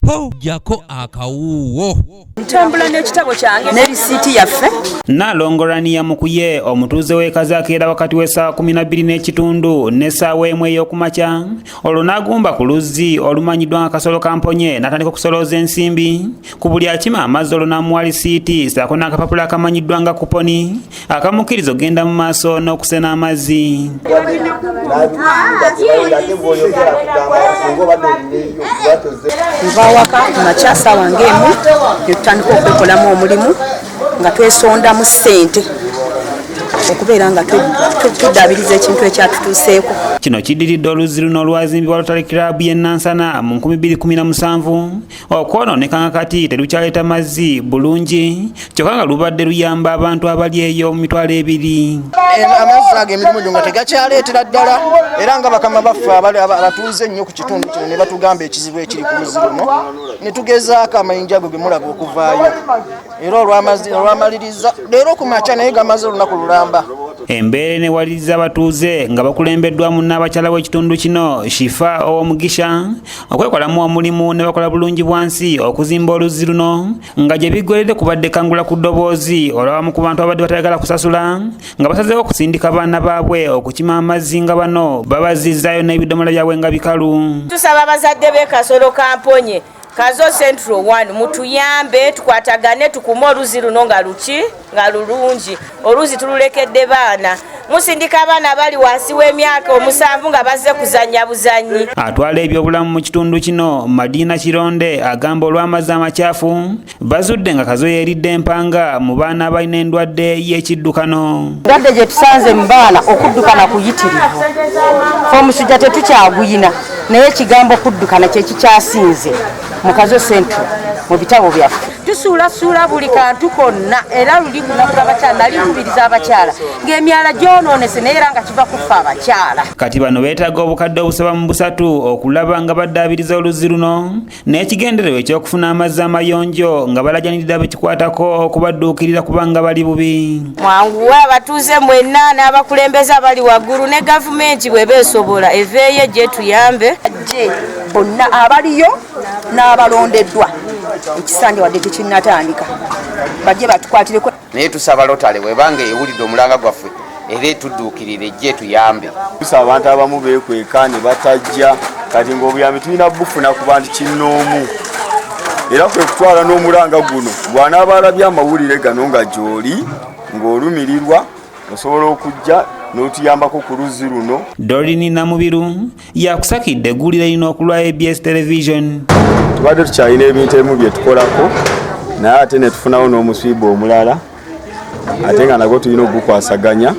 po jako akawuwo. Ntambula n'ekitabo kyange ne risiiti yaffe. Nalongorania mukuye omutuuze w'e Kazo akeera wakati w'essaawa 12:30 n'essaawa 1 ey'okumakya olwo n'agumba ku luzzi olumanyiddwa nga Kasolo Kamponye n'atandika okusolooza ensimbi ku buli akima amazzi olwo n'amuwa lisiiti ssaako n'akapapula akamanyiddwa nga kuponi akamukkiriza okugenda mu maaso n'okusena amazzi. Nva waka kumakya ssaawa ng'emu ne tutandika okwekolamu omulimu nga twesondamu ssente okubeera nga tuddaabiriza ekintu ekyatutuuseeko. Kino kiddiridde oluzzi luno olwazimbibwa Rotary Club y'e Nansana mu 2017 okwonooneka nga kati terukyaleeta mazzi bulungi kyokka nga lubadde luyamba abantu abali eyo mu mitwalo 2. Amazzi ago emirimu gyo nga tegakyaleetera ddala era nga bakama baffe abatuuze ennyo ku kitundu kino ne batugamba ekizibu ekiri ku luzzi luno ne tugezaako amayinja ago ge mulaba okuvaayo era olwamaliriza leero ku makya naye gamaze olunaku lulamba. Embeera enewaliriza abatuuze nga bakulembeddwamu n'abakyala b'ekitundu kino Shifa ow'Omugisha okwekolamu omulimu ne bakola bulungi bwansi okuzimba oluzzi luno nga gye biggweredde kubadde kangula ku ddoboozi olw'abamu ku bantu abadde batayagala kusasula nga basazeewo okusindika baana baabwe okukima amazzi nga bano babazizzaayo n'ebidomola byabwe nga bikalu. Tusaba abazadde b'e Kasolo Kamponye Kazo Central 1 mutuyambe tukwatagane tukume oluzzi luno nga lulungi oluzzi tululekedde baana musindika abaana bali wansi w'emyaka 7 nga bazze kuzannya buzanyi. Atwala ebyobulamu mu kitundu kino Madina Kironde agamba olw'amazzi amakyafu bazudde nga Kazo yeeridde empanga mu baana abalina endwadde y'ekiddukano. Ndwadde gye tusanze mu baana okuddukana kuyitirivu fe omusujja tetukyaguyina naye ekigambo kuddukana kye kikyasinze mu Kazo Central mu bitabo byaffe. Tusuulasuula buli kantu konna era luli lunaku lw'abakyala nali lubiriza abakyala ng'emyala gyonoonese naye era nga kiva kufa abakyala. Kati bano beetaaga obukadde obusaba mu 3 okulaba nga baddaabiriza oluzzi luno n'ekigendererwa eky'okufuna amazzi amayonjo nga balajaniridde abekikwatako okubadduukirira kubanga bali bubi. Mwanguwe abatuuze mwenna n'abakulembeze abali waggulu ne gavumenti bw'eba esobola eveeyo gye tuyambe. Bonna abaliyo n'abalondeddwa ekisanja wadde tekinnatandika bajje batukwatireko. Naye tusaba Rotary webanga ewulidde omulanga gwaffe era etudduukirire ejje tuyambe. Tusaba abantu abamu beekweka ne batajja kati ng'obuyambi tulina bufuna ku bantu kinnoomu era kwe kutwala n'omulanga guno bw'anaaba alabye amawulire gano nga gy'oli ng'olumirirwa osobola okujja n'otuyambako ku luzzi luno. Dorini Namubiru yakusakidde eggulire lino okulwa ABS Television. Tubadde tukyalina ebintu ebimu bye tukolako naye ate ne tufunawo n'omuswiba omulala ate nga nagwo tulina ogukwasaganya.